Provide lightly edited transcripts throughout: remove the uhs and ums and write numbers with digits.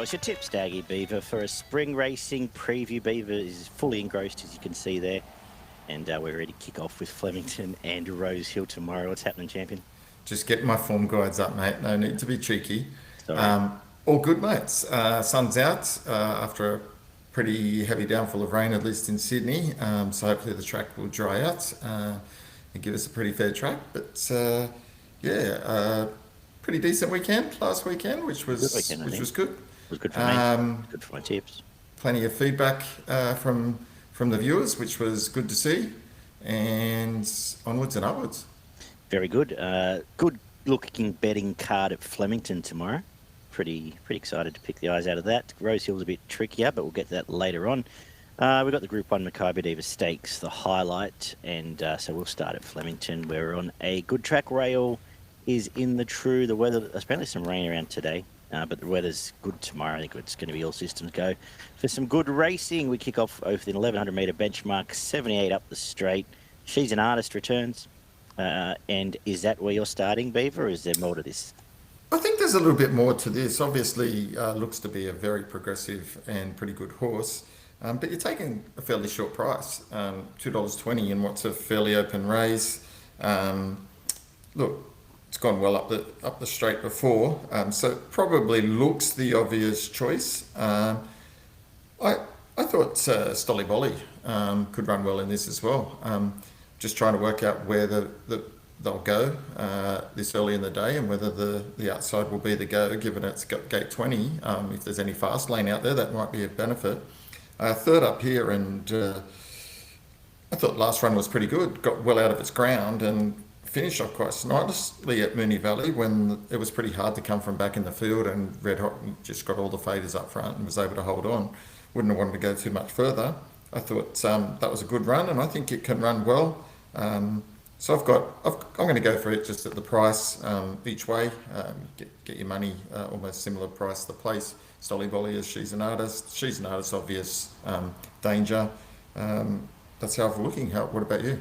Show us your tips, Daggy Beaver, for a spring racing preview. Beaver is fully engrossed, as you can see there. And we're ready to kick off with Flemington and Rosehill tomorrow. What's happening, champion? Just getting my form guides up, mate. No need to be cheeky. Sorry. All good, mates. Sun's out after a pretty heavy downfall of rain, at least in Sydney. So hopefully the track will dry out and give us a pretty fair track. But pretty decent weekend last weekend, which was good. It was good for me. Good for my tips. Plenty of feedback from the viewers, which was good to see. And onwards and upwards. Very good. Good looking betting card at Flemington tomorrow. Pretty excited to pick the eyes out of that. Rosehill's a bit trickier, but we'll get to that later on. We've got the Group 1 Makybe Diva Stakes, the highlight, and so we'll start at Flemington. We're on a good track. Rail is in the true. The weather, apparently some rain around today, but the weather's good tomorrow. I think it's going to be all systems go. For some good racing, we kick off over the 1100 metre benchmark, 78 up the straight. She's an Artist returns. And is that where you're starting, Beaver, or is there more to this? I think there's a little bit more to this. Obviously, looks to be a very progressive and pretty good horse. But you're taking a fairly short price, $2.20 in what's a fairly open race. Look, it's gone well up the straight before, so it probably looks the obvious choice. I thought Stolly Bolly could run well in this as well. Just trying to work out where they'll go this early in the day and whether the outside will be the go, given it's got gate 20. If there's any fast lane out there, that might be a benefit. Third up here, and I thought last run was pretty good. Got well out of its ground and finished off quite nicely at Moonee Valley when it was pretty hard to come from back in the field, and Red Hot just got all the faders up front and was able to hold on. Wouldn't have wanted to go too much further. I thought that was a good run, and I think it can run well. So I'm going to go for it just at the price each way. Get your money almost similar price to the place. Stolly Bolly is She's an Artist. She's an Artist, obvious danger. That's how I'm looking. What about you?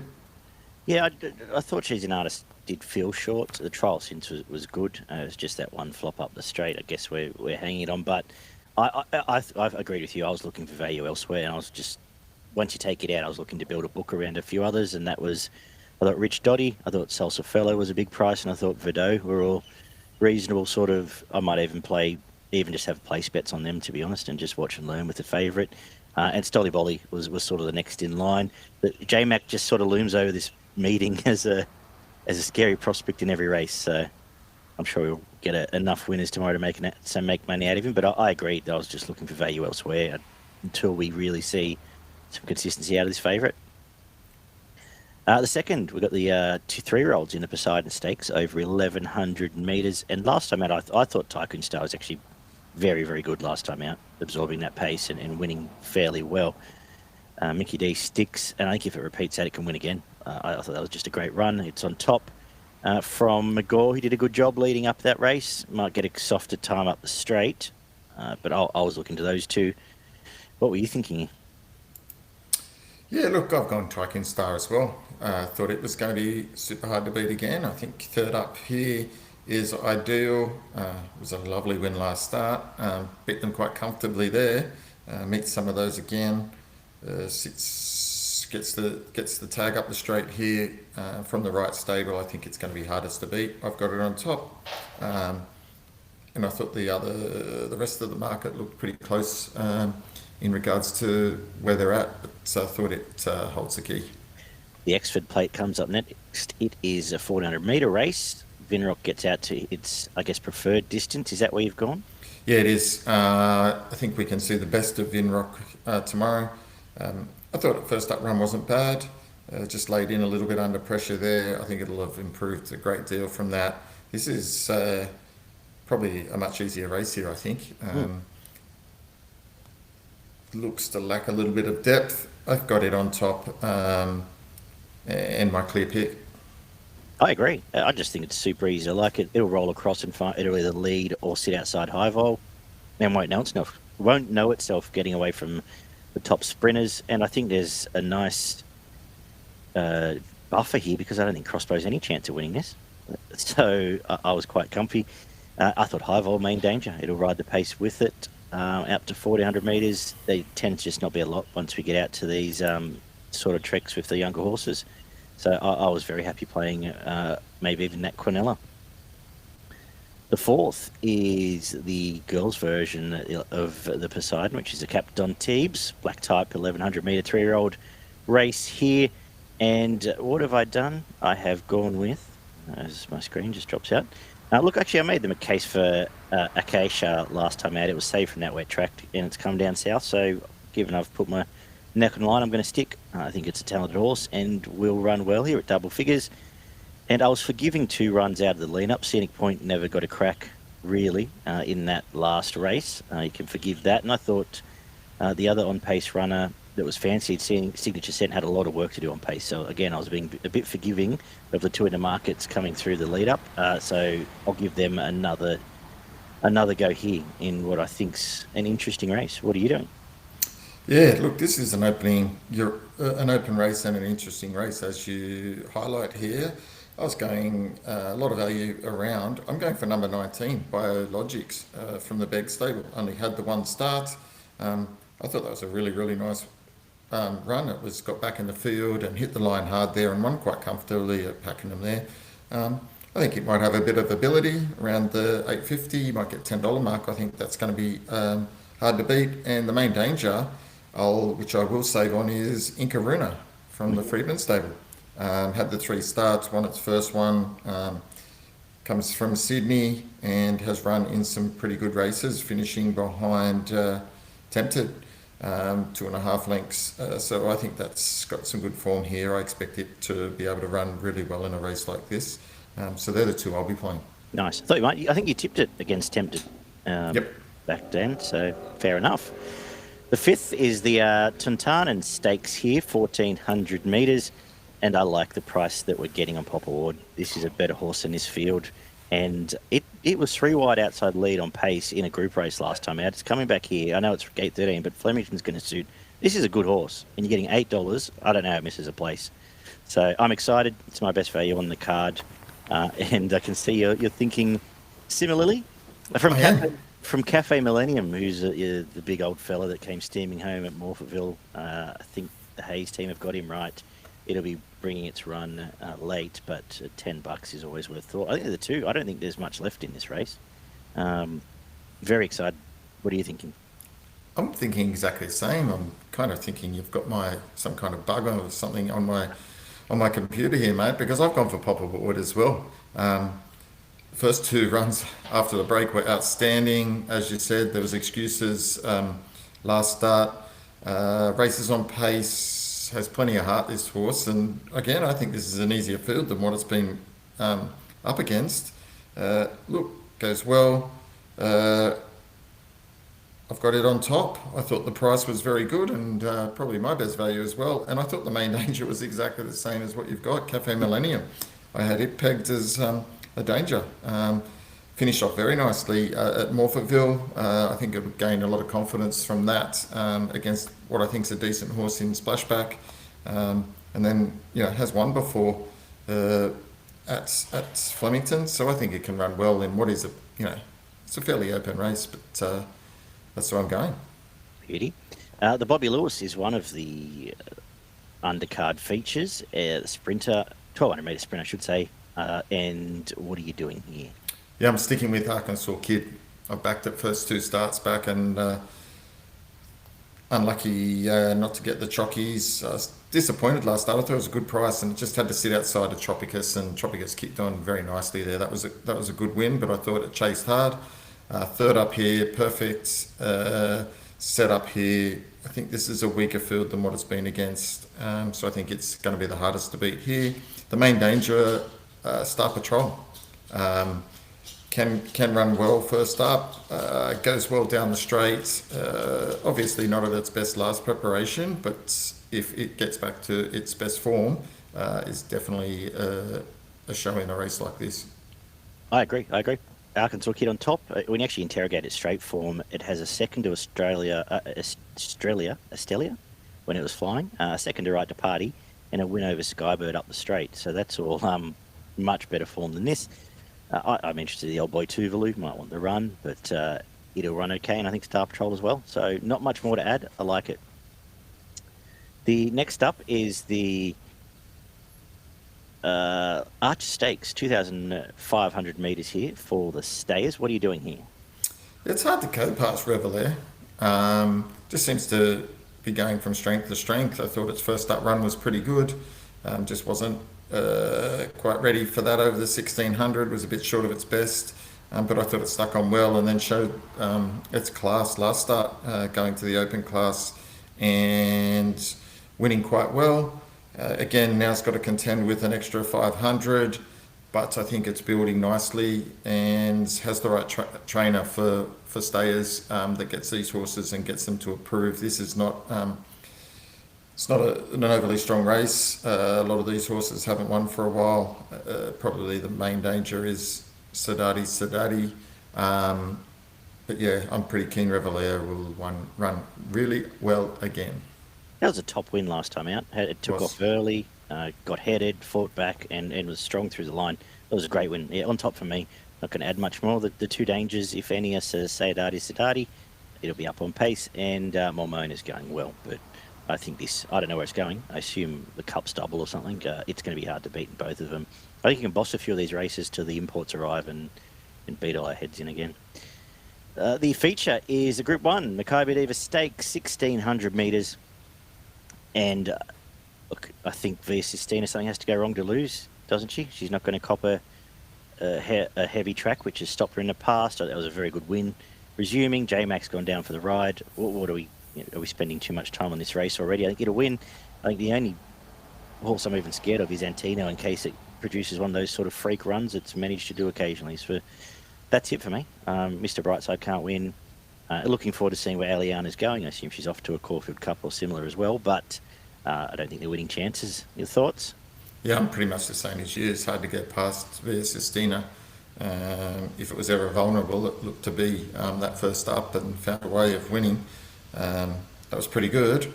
Yeah, I thought She's an Artist did feel short. The trial since was good. It was just that one flop up the straight. I guess we're hanging it on, but I've agreed with you. I was looking for value elsewhere, and I was just, once you take it out, I was looking to build a book around a few others, and that was, I thought Rich Dotty, I thought Salsa Fellow was a big price, and I thought Verdot were all reasonable sort of. I might even just have place bets on them, to be honest, and just watch and learn with the favourite. And Stolly Bolly was sort of the next in line. But J-Mac just sort of looms over this meeting as a scary prospect in every race, so I'm sure we'll get enough winners tomorrow to make money out of him. But I agreed that I was just looking for value elsewhere until we really see some consistency out of this favourite. The second, we've got the 2-3-year-olds in the Poseidon Stakes over 1,100 metres. And last time out, I thought Tycoon Star was actually very, very good last time out, absorbing that pace and winning fairly well. Mickey D sticks, and I think if it repeats that, it can win again. I thought that was just a great run. It's on top from McGaw, who did a good job leading up that race. Might get a softer time up the straight, but I was looking to those two. What were you thinking? Yeah, look, I've gone Tycoon Star as well. Thought it was going to be super hard to beat again. I think third up here is Ideal. It was a lovely win last start. Beat them quite comfortably there. Meet some of those again. Gets the tag up the straight here from the right stable. I think it's going to be hardest to beat. I've got it on top. And I thought the rest of the market looked pretty close in regards to where they're at, but I thought it holds the key. The Exford Plate comes up next. It is a 400 metre race. Vinrock gets out to its, I guess, preferred distance. Is that where you've gone? Yeah, it is. I think we can see the best of Vinrock tomorrow. I thought the first up run wasn't bad. Just laid in a little bit under pressure there. I think it'll have improved a great deal from that. This is probably a much easier race here, I think. Looks to lack a little bit of depth. I've got it on top and my clear pick. I agree. I just think it's super easy. I like it. It'll roll across and it'll either lead or sit outside high vol. And won't know itself getting away from the top sprinters. And I think there's a nice buffer here because I don't think Crossbow's any chance of winning this. So I was quite comfy. I thought high vol main danger. It'll ride the pace with it. out to 1,400 metres. They tend to just not be a lot once we get out to these sort of treks with the younger horses. So I was very happy playing maybe even that Quinella. The fourth is the girls' version of the Poseidon, which is a Cap D'Antibes, black type, 1,100 metre 3-year-old race here. And what have I done? I have gone with, as my screen just drops out. Look, actually, I made them a case for Acacia last time out. It was saved from that wet track, and it's come down south. So given I've put my neck on the line, I'm going to stick. I think it's a talented horse and will run well here at double figures. And I was forgiving 2 runs out of the lead-up. Scenic Point never got a crack, really, in that last race. You can forgive that. And I thought the other on-pace runner that was fancied, Signature Scent, had a lot of work to do on pace. So, again, I was being a bit forgiving of the 2 in the markets coming through the lead-up. So I'll give them another go here in what I think's an interesting race. What are you doing? Yeah, look, this is an open race and an interesting race, as you highlight here. I was going a lot of value around. I'm going for number 19, Biologics, from the Beg stable. Only had the 1 start. I thought that was a really, really nice run. It got back in the field and hit the line hard there and won quite comfortably at Pakenham there. I think it might have a bit of ability around the 850. You might get $10 mark. I think that's going to be hard to beat. And the main danger, which I will save on, is Inkaruna from the Friedman stable. Had the 3 starts, won its first one, comes from Sydney and has run in some pretty good races, finishing behind Tempted, 2.5 lengths. So I think that's got some good form here. I expect it to be able to run really well in a race like this. So they're the 2 I'll be playing. Nice. I think you tipped it against Tempted back then, so fair enough. The 5th is the Tuntanen Stakes here, 1,400 metres. And I like the price that we're getting on Pop Award. This is a better horse in this field. And it was 3 wide outside lead on pace in a group race last time out. It's coming back here. I know it's gate 13, but Flemington's going to suit. This is a good horse. And you're getting $8. I don't know how it misses a place. So I'm excited. It's my best value on the card. And I can see you're thinking similarly. From Cafe Millennium, who's the big old fella that came steaming home at Morphettville. I think the Hayes team have got him right. It'll be bringing its run late, but $10 is always worth thought. I think they're the 2. I don't think there's much left in this race. Very excited. What are you thinking? I'm thinking exactly the same. I'm kind of thinking you've got some kind of bug or something on my computer here, mate, because I've gone for Pop Award as well. First 2 runs after the break were outstanding. As you said, there was excuses last start. Races on pace, has plenty of heart, this horse. And again, I think this is an easier field than what it's been up against. Look, goes well. I've got it on top. I thought the price was very good and probably my best value as well. And I thought the main danger was exactly the same as what you've got, Cafe Millennium. I had it pegged as a danger. Finished off very nicely at Morphettville. I think it would gain a lot of confidence from that against what I think is a decent horse in Splashback. And then, has won before at Flemington. So I think it can run well in what is it's a fairly open race, but that's where I'm going. Beauty. The Bobbie Lewis is one of the undercard features. The sprinter, 1,200 metre sprint, I should say. And what are you doing here? Yeah, I'm sticking with Arkansas Kid. I backed it first 2 starts back and unlucky not to get the chockies. I was disappointed last start. I thought it was a good price and just had to sit outside of Tropicus, and Tropicus kicked on very nicely there. That was a good win, but I thought it chased hard. 3rd up here, perfect set up here. I think this is a weaker field than what it's been against, so I think it's going to be the hardest to beat here. The main danger, Star Patrol. Can run well first up, goes well down the straight. Obviously not at its best last preparation, but if it gets back to its best form, is definitely a show in a race like this. I agree. Arkansas Kid on top. When you actually interrogate its straight form, it has a second to Estelia, when it was flying, a second to Right to Party, and a win over Skybird up the straight. So that's all much better form than this. I'm interested in the old boy Tuvalu, might want the run, but it'll run okay, and I think Star Patrol as well. So not much more to add. I like it. The next up is the Archer Stakes, 2,500 metres here for the stayers. What are you doing here? It's hard to go past Revalare. Just seems to be going from strength to strength. I thought its first up run was pretty good. Just wasn't quite ready for that over the 1600. Was a bit short of its best, but I thought it stuck on well and then showed its class last start, going to the open class and winning quite well. Again, now it's got to contend with an extra 500, but I think it's building nicely and has the right trainer for stayers that gets these horses and gets them to approve. This is not it's not an overly strong race. A lot of these horses haven't won for a while. Probably the main danger is Sadati. But yeah, I'm pretty keen Revalare will run really well again. That was a top win last time out. It took off early, got headed, fought back, and was strong through the line. It was a great win. Yeah, on top for me. Not going to add much more. The two dangers, if any, are Sadati. It'll be up on pace, and Mormon is going well. But I think I don't know where it's going. I assume the Cup's double or something. It's going to be hard to beat in both of them. I think you can boss a few of these races till the imports arrive and beat all our heads in again. The feature is a Group 1, Makybe Diva Stakes, 1,600 metres. And look, I think Via Sistina, something has to go wrong to lose, doesn't she? She's not going to cop a heavy track, which has stopped her in the past. That was a very good win. Resuming, J-Mac's gone down for the ride. What are we spending too much time on this race already? I think it'll win. I think the only horse I'm even scared of is Antino, in case it produces one of those sort of freak runs it's managed to do occasionally. So that's it for me. Mr. Brightside can't win. Looking forward to seeing where Aliana's going. I assume she's off to a Caulfield Cup or similar as well, but I don't think they're winning chances. Your thoughts? Yeah, I'm pretty much the same as you. It's hard to get past Via Sistina. If it was ever vulnerable, it looked to be that first up and found a way of winning. That was pretty good.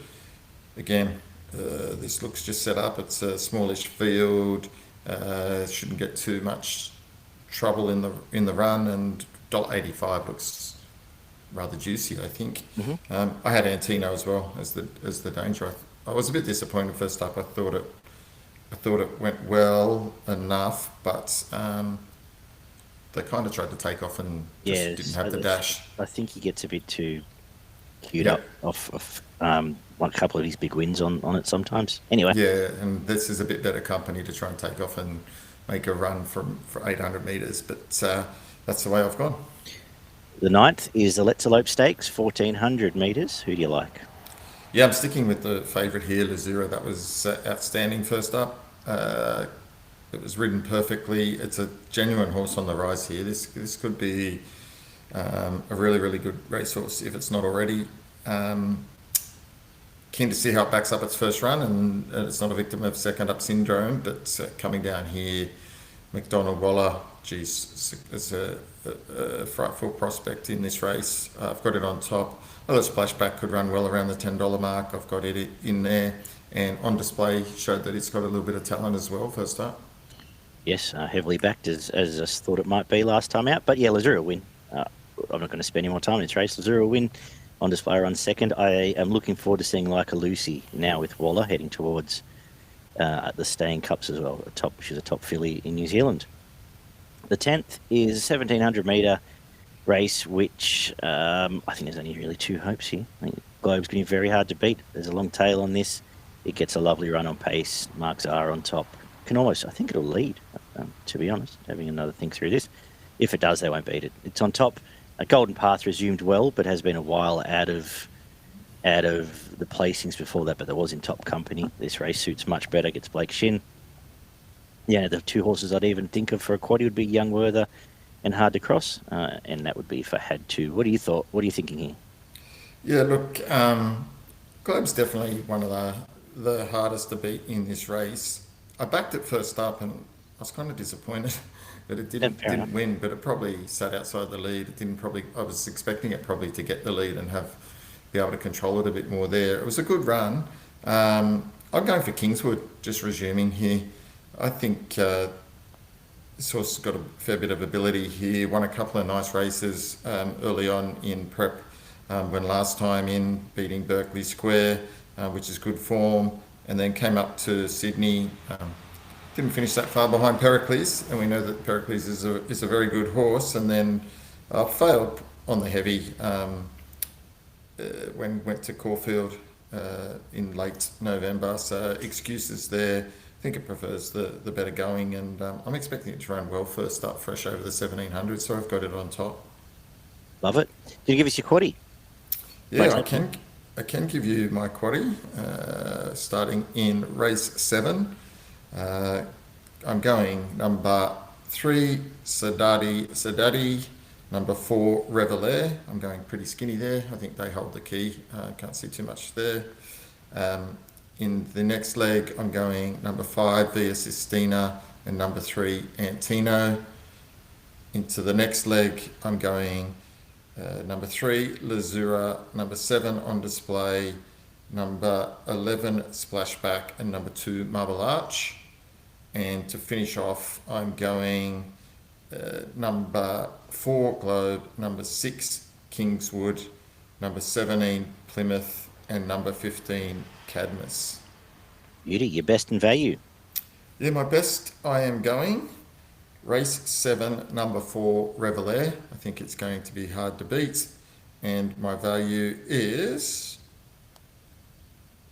Again, this looks just set up. It's a smallish field. Shouldn't get too much trouble in the run, and $1.85 looks rather juicy, I think. Mm-hmm. I had Antino as well as the danger. I was a bit disappointed first up. I thought it went well enough, but they kind of tried to take off and just didn't have the dash. I think he gets a bit too queued up off one couple of his big wins on it sometimes. Anyway. Yeah, and this is a bit better company to try and take off and make a run for 800 metres, but that's the way I've gone. The 9th is the Elope Stakes, 1,400 metres. Who do you like? Yeah, I'm sticking with the favourite here, Lazzura. That was outstanding first up. It was ridden perfectly. It's a genuine horse on the rise here. This could be a really, really good racehorse if it's not already. Keen to see how it backs up its first run, and it's not a victim of second up syndrome, but coming down here, McDonald Waller, geez, it's a frightful prospect in this race. I've got it on top. Although Splashback could run well around the $10 mark, I've got it in there, and on display showed that it's got a little bit of talent as well first up. Yes, heavily backed as I thought it might be last time out, but yeah, Lazzura will win. I'm not going to spend any more time in this race. Lazzura will win. On display runs second. I am looking forward to seeing Like a Lucy now with Waller heading towards the Staying Cups as well. She's a top filly in New Zealand. The 10th is a 1,700 metre race, which I think there's only really two hopes here. I think Globe's going to be very hard to beat. There's a long tail on this. It gets a lovely run on pace. Mark Zahra on top. I think it'll lead, to be honest, having another think through this. If it does, they won't beat it. It's on top. A Golden Path resumed well, but has been a while out of the placings before that, but that was in top company. This race suits much better, gets Blake Shin. Yeah, the two horses I'd even think of for a quaddie would be Young Werther and Hard to Cross, and that would be if I had to. What are you thinking here? Yeah, look, Globe's definitely one of the hardest to beat in this race. I backed it first up, and I was kind of disappointed that it didn't win, but it probably sat outside the lead. I was expecting it probably to get the lead and be able to control it a bit more there. It was a good run. I'm going for Kingswood, just resuming here. I think this horse has got a fair bit of ability here. Won a couple of nice races early on in prep when last time in, beating Berkeley Square, which is good form, and then came up to Sydney. Didn't finish that far behind Pericles, and we know that Pericles is a very good horse, and then failed on the heavy when went to Caulfield in late November, so excuses there. I think it prefers the better going, and I'm expecting it to run well first up, fresh over the 1700, so I've got it on top. Love it. Did you give us your quaddie? Yeah, I can give you my quaddie, starting in race 7. I'm going number 3, Sadadi, number 4, Revalare. I'm going pretty skinny there. I think they hold the key. Can't see too much there. In the next leg, I'm going number 5, Via Sistina, and number 3, Antino. Into the next leg, I'm going number 3, Lazzura, number 7, On Display, number 11, Splashback, and number 2, Marble Arch. And to finish off, I'm going number 4, Globe, number 6, Kingswood, number 17, Plymouth, and number 15, Cadmus. Beauty, your best in value. Yeah, my best, I am going race 7, number 4, Revalare. I think it's going to be hard to beat. And my value is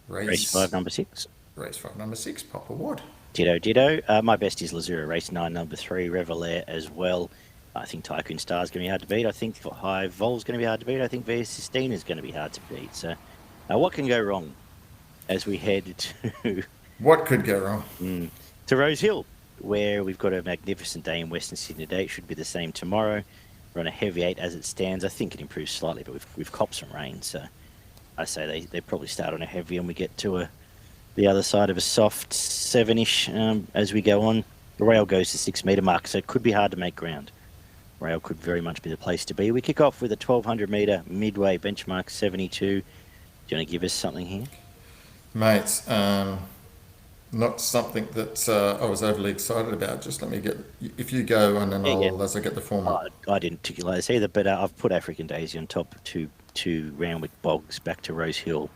race 5, number 6. Race 5, number 6, Papa Ward. Ditto. My best is Lazzura, race 9, number 3, Revalare as well. I think Tycoon Star is going to be hard to beat. I think High Vol is going to be hard to beat. I think Via Sistina is going to be hard to beat. So what can go wrong as we head to... What could go wrong? To Rosehill, where we've got a magnificent day in Western Sydney today. It should be the same tomorrow. We're on a heavy 8 as it stands. I think it improves slightly, but we've copped some rain. So I say they probably start on a heavy and we get to the other side of a soft 7-ish as we go on. The rail goes to 6 metre mark, so it could be hard to make ground. Rail could very much be the place to be. We kick off with a 1200 metre midway benchmark 72. Do you want to give us something here? Mate, not something that I was overly excited about. Just let me get, if you go and then as I get the form up. I didn't particularly say either, but I've put African Daisy on top to Randwick Bogs back to Rosehill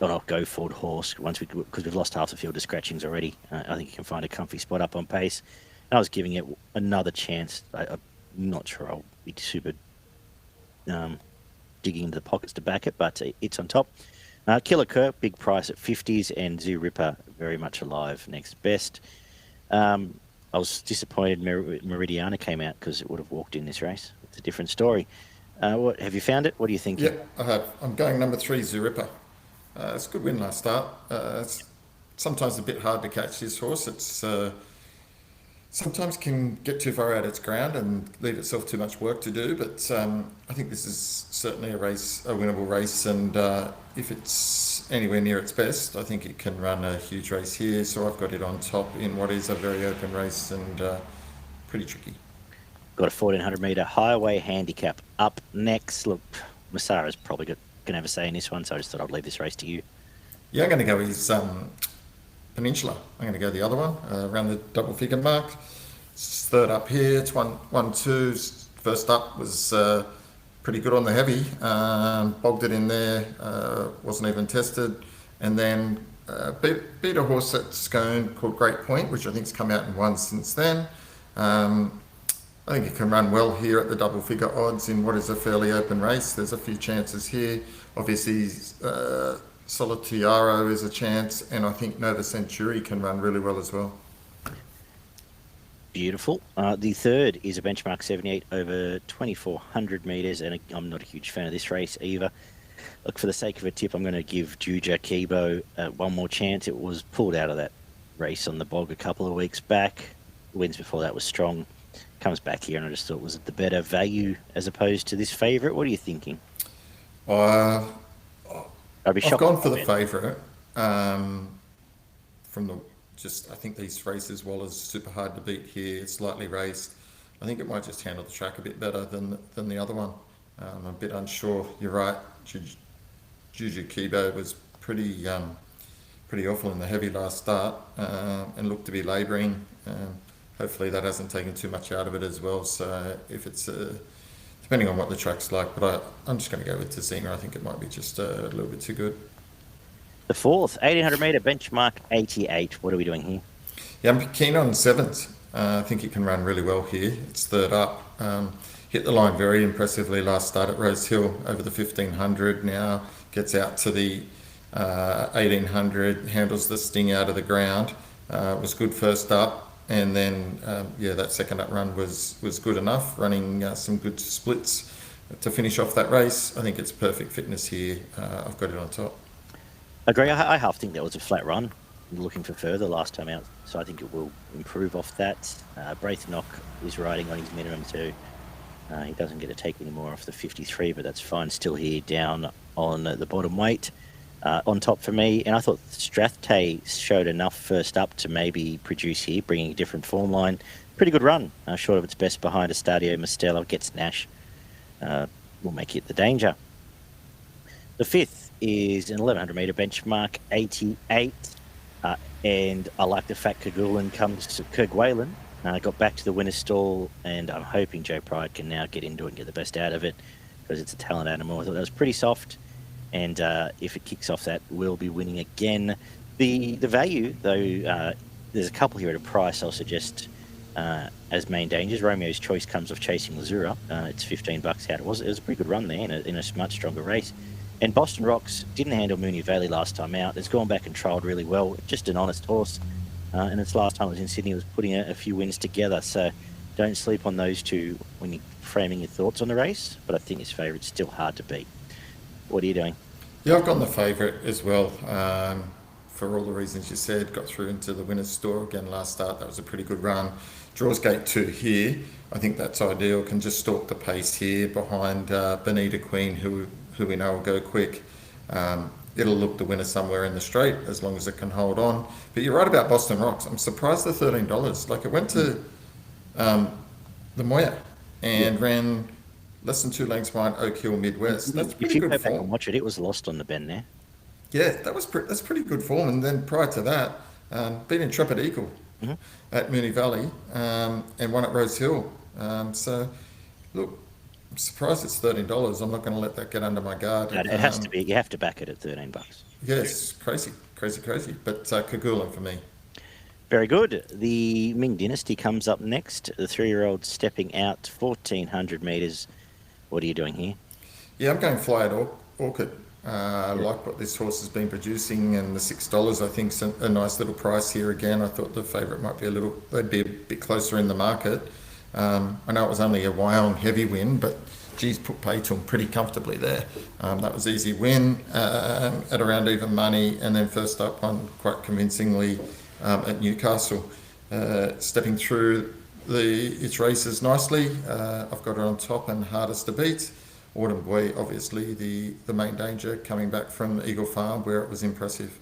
on a go forward horse because we've lost half the field to scratchings already. I think you can find a comfy spot up on pace. And I was giving it another chance. I'm not sure I'll be super digging into the pockets to back it, but it's on top. Killer Kerr, big price at 50s, and Zoo Ripper very much alive next best. I was disappointed Meridiana came out because it would have walked in this race. It's a different story. What have you found it? What do you think? Yeah, I have. I'm going number 3, Zoo Ripper. It's a good win last start. It's sometimes a bit hard to catch this horse. It's sometimes can get too far out its ground and leave itself too much work to do. But I think this is certainly a winnable race. And if it's anywhere near its best, I think it can run a huge race here. So I've got it on top in what is a very open race and pretty tricky. Got a 1400 metre highway handicap up next. Look, Masara's probably going to have a say in this one, so I just thought I'd leave this race to you. Yeah, I'm going to go with Peninsula. I'm going to go the other one, around the double figure mark. It's third up here. It's 1-2. First up was pretty good on the heavy. Bogged it in there. Wasn't even tested. And then beat a horse at Scone called Great Point, which I think has come out and won since then. I think it can run well here at the double figure odds in what is a fairly open race. There's a few chances here. Obviously, Solitiaro is a chance, and I think Nova Centuri can run really well as well. Beautiful. The third is a benchmark 78 over 2,400 metres, and I'm not a huge fan of this race either. Look, for the sake of a tip, I'm going to give Juja Kibo one more chance. It was pulled out of that race on the bog a couple of weeks back. The wins before that was strong. Comes back here, and I just thought, was it the better value as opposed to this favourite? What are you thinking? I've gone for the favourite. I think these races, while it's super hard to beat here, it's lightly raced. I think it might just handle the track a bit better than the other one. I'm a bit unsure. You're right. Juju Kibo was pretty awful in the heavy last start and looked to be labouring. hopefully that hasn't taken too much out of it as well. So if it's depending on what the track's like, but I'm just going to go with Tazina. I think it might be just a little bit too good. The fourth, 1800 metre benchmark 88. What are we doing here? Yeah, I'm keen on sevens. I think he can run really well here. It's third up. Hit the line very impressively last start at Rosehill over the 1500. Now gets out to the 1800, handles the sting out of the ground. Was good first up, and then that second up run was good enough, running some good splits to finish off that race. I think it's perfect fitness here. I've got it on top. Agree. I half think that was a flat run. Looking for further last time out, so I think it will improve off that. Braithnock is riding on his minimum too. He doesn't get to take any more off the 53, but that's fine. Still here down on the bottom weight. On top for me, and I thought Strathtay showed enough first up to maybe produce here, bringing a different form line. Pretty good run, short of its best behind Estadio Mastella. Gets Nash. Will make it the danger. The fifth is an 1100 metre benchmark 88. And I like the fact Kerguelen comes to Kerguelen. Got back to the winner's stall, and I'm hoping Joe Pride can now get into it and get the best out of it, because it's a talent animal. I thought that was pretty soft, and if it kicks off, that will be winning again. The value, though, there's a couple here at a price I'll suggest as main dangers. Romeo's Choice comes off chasing Lazzura. It's $15 out. It was a pretty good run there in a much stronger race. And Boston Rocks didn't handle Moonee Valley last time out. It's gone back and trialled really well. Just an honest horse. And its last time it was in Sydney, it was putting a few wins together. So don't sleep on those two when you're framing your thoughts on the race. But I think his favourite's still hard to beat. What are you doing? Yeah, I've gone the favourite as well. For all the reasons you said, got through into the winner's store again last start. That was a pretty good run. Draws gate 2 here. I think that's ideal. Can just stalk the pace here behind Bonita Queen, who we know will go quick. It'll look the winner somewhere in the straight as long as it can hold on. But you're right about Boston Rocks. I'm surprised the $13. Like, it went to the Moya and ran less than 2 lengths behind Oak Hill Midwest. That's pretty if you good go back form. and watch it, it was lost on the bend there. Yeah, that's pretty good form. And then prior to that, beat Intrepid Eagle at Moonee Valley and won at Rosehill. So, look, I'm surprised it's $13. I'm not going to let that get under my guard. It has to be. You have to back it at $13. Yes, crazy. But Kerguelen for me. Very good. The Ming Dynasty comes up next. The 3-year-old stepping out 1,400 metres. What are you doing here? Yeah, I'm going Fly at Orchid. I like what this horse has been producing, and the $6 I think is a nice little price here again. I thought the favourite might be they'd be a bit closer in the market. I know it was only a Wyong heavy win, but geez, put pay to him pretty comfortably there. That was easy win at around even money, and then first up won quite convincingly at Newcastle. Stepping through its races nicely. I've got it on top and hardest to beat. Autumn Boy, obviously the main danger, coming back from Eagle Farm where it was impressive.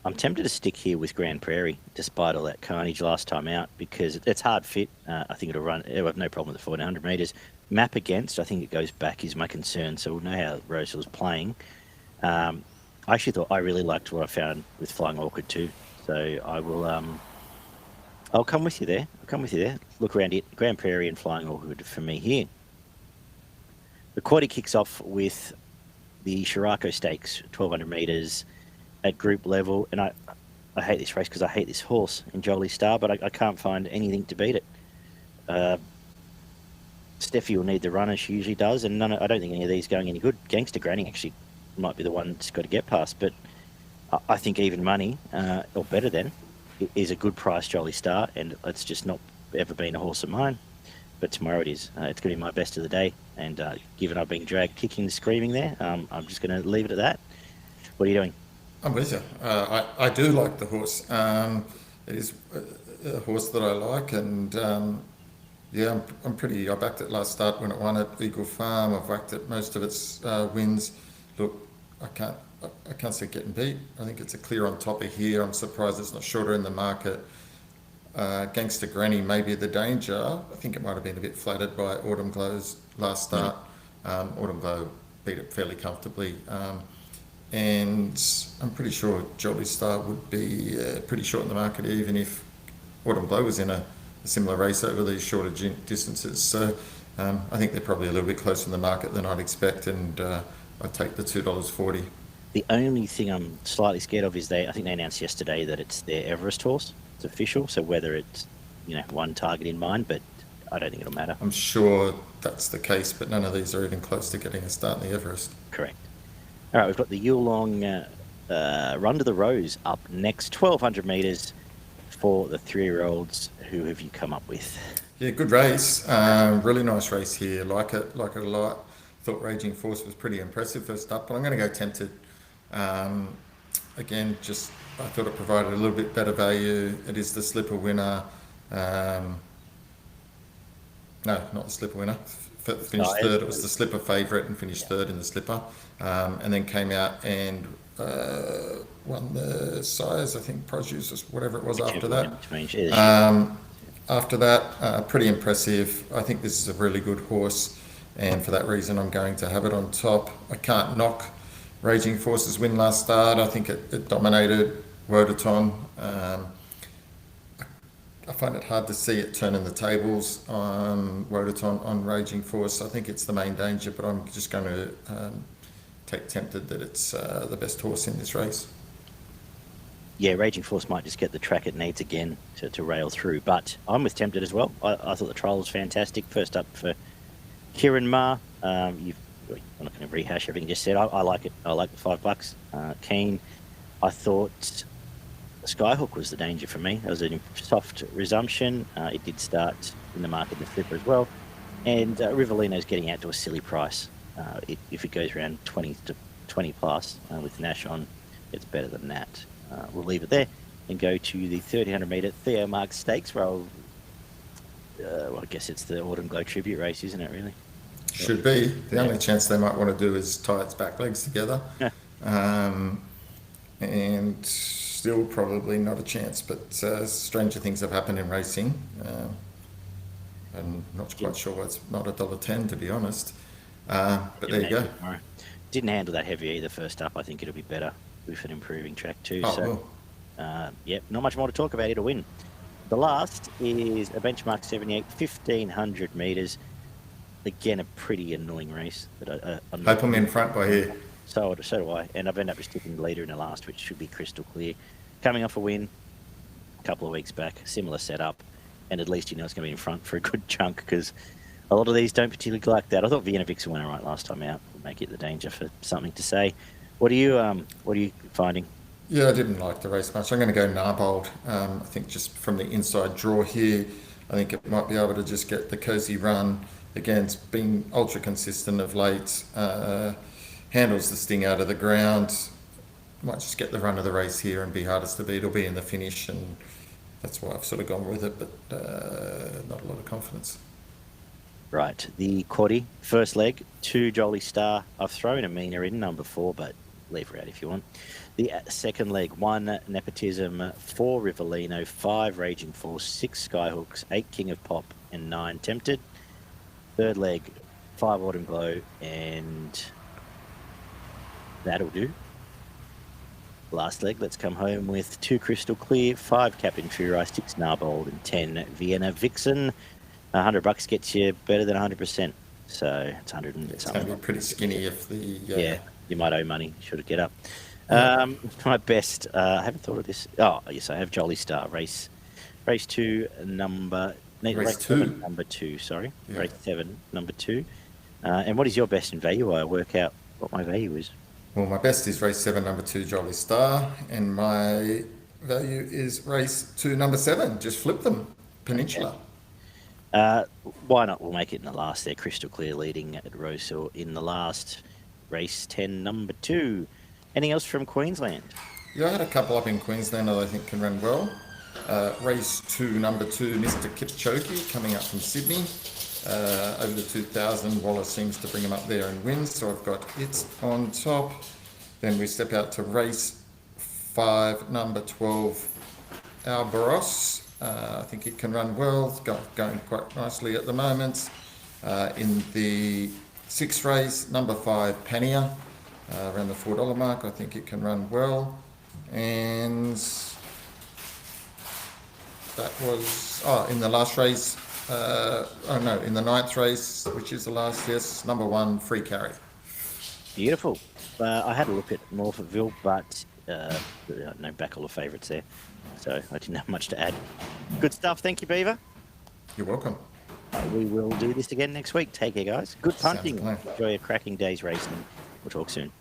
I'm tempted to stick here with Grand Prairie, despite all that carnage last time out, because it's hard fit. I think it'll have no problem with the 1,400 metres. Map against, I think it goes back is my concern, so we'll know how Rosehill's playing. I actually thought I really liked what I found with Flying Orchid too, so I will. I'll come with you there. Look around it. Grand Prairie and Flying Orchid for me here. The quaddie kicks off with the Shirako Stakes, 1,200 metres at group level, and I hate this race because I hate this horse in Joliestar, but I can't find anything to beat it. Steffi will need the runner she usually does, and I don't think any of these going any good. Gangster Granny actually might be the one that's got to get past, but I think even money, or better than, is a good price Joliestar, and it's just not ever been a horse of mine. But tomorrow it is. It's going to be my best of the day, and given I've been dragged kicking and screaming there, I'm just going to leave it at that. What are you doing? I'm with you. I do like the horse. It is a horse that I like, and I'm pretty. I backed it last start when it won at Eagle Farm. I've backed it most of its wins. Look, I can't see it getting beat. I think it's a clear on top of here. I'm surprised it's not shorter in the market. Gangster Granny may be the danger. I think it might have been a bit flattered by Autumn Glow's last start. Autumn Glow beat it fairly comfortably. And I'm pretty sure Joliestar would be pretty short in the market, even if Autumn Glow was in a similar race over these shorter distances. So I think they're probably a little bit closer in the market than I'd expect, and I'd take the $2.40. The only thing I'm slightly scared of is I think they announced yesterday that it's their Everest horse. It's official, so whether it's, one target in mind, but I don't think it'll matter. I'm sure that's the case, but none of these are even close to getting a start in the Everest. Correct. All right, we've got the Yulong Run to the Rose up next, 1,200 metres for the 3-year-olds. Who have you come up with? Yeah, good race. Really nice race here. Like it a lot. Thought Raging Force was pretty impressive first up, but I'm going to go Tempted. Again, I thought it provided a little bit better value. It is the slipper winner. No, not the slipper winner. Finished third. It was the slipper favourite and finished third in the slipper. And then came out and won the Sires, I think, Produce, or whatever it was after that. After that, pretty impressive. I think this is a really good horse, and for that reason, I'm going to have it on top. I can't knock Raging Force's win last start. I think it dominated Wodaton. I find it hard to see it turning the tables on Wodaton, on Raging Force. I think it's the main danger, but I'm just going to take Tempted that it's the best horse in this race. Yeah, Raging Force might just get the track it needs again to rail through, but I'm with Tempted as well. I thought the trial was fantastic. First up for Kieran Ma. I'm not going to rehash everything you just said. I like it. I like the $5. Keen. I thought Skyhook was the danger for me. It was a soft resumption. It did start in the market in the flipper as well. And Rivalino's getting out to a silly price. If it goes around 20 to 20 plus with Nash on, it's better than that. We'll leave it there and go to the 1,300 metre Theo Mark Stakes, where I guess it's the Autumn Glow tribute race, isn't it, really? Should be. The only chance they might want to do is tie its back legs together. And still probably not a chance, but stranger things have happened in racing. I'm not quite sure why it's not $1.10, to be honest. But there you go. Didn't handle that heavy either first up. I think it'll be better with an improving track too. Not much more to talk about. It'll win. The last is a benchmark 78, 1,500 metres. Again, a pretty annoying race. But hope I'm in front by here. So do I. And I've ended up just sticking the leader in the last, which should be crystal clear. Coming off a win a couple of weeks back, similar setup, and at least it's going to be in front for a good chunk, because a lot of these don't particularly like that. I thought Vienna Vixen went all right last time out. Will make it the danger for something to say. What are you finding? Yeah, I didn't like the race much. I'm going to go Narbold. I think just from the inside draw here, I think it might be able to just get the cozy run. Again, it's been ultra consistent of late. Handles the sting out of the ground. Might just get the run of the race here and be hardest to beat. It'll be in the finish, and that's why I've sort of gone with it, but not a lot of confidence. Right, the quaddie, first leg, 2 Joliestar. I've thrown Amina in number 4, but leave her out if you want. The second leg, 1 Nepotism, 4 Rivalino, 5 Raging Force, 6 Skyhooks, 8 King of Pop, and 9 Tempted. Third leg, 5 Autumn Glow, and that'll do. Last leg, let's come home with 2 Crystal Clear, 5 Captain Fury, 6 Narbold, and 10 Vienna Vixen. $100 gets you better than 100%. So it's 100 and it's going to be pretty skinny if the... Yeah, you might owe money. Should get up. My best, I haven't thought of this. Oh, yes, I have Joliestar. Race 2, number... Race 2? Number 2, sorry. Yeah. Race 7, number 2. And what is your best in value? I work out what my value is. Well, my best is race 7, number 2, Joliestar. And my value is race 2, number 7. Just flip them. Peninsula. Okay. Why not? We'll make it in the last there. Crystal Clear leading at Rosehill in the last. Race 10, number 2. Anything else from Queensland? Yeah, I had a couple up in Queensland that I think can run well. Race 2, number 2, Mr. Kipchoge, coming up from Sydney. Over the 2,000, Wallace seems to bring him up there and win, so I've got it on top. Then we step out to race 5, number 12, Albaros. I think it can run well. It's going quite nicely at the moment. In the 6th race, number 5, Pania, around the $4 mark. I think it can run well. And That was in the last race. In the ninth race, which is the last. Yes, number 1, Free Carry. Beautiful. I had a look at Morphettville, but no back all the favourites there, so I didn't have much to add. Good stuff. Thank you, Beaver. You're welcome. We will do this again next week. Take care, guys. Good Sounds punting. fine. Enjoy a cracking day's racing. We'll talk soon.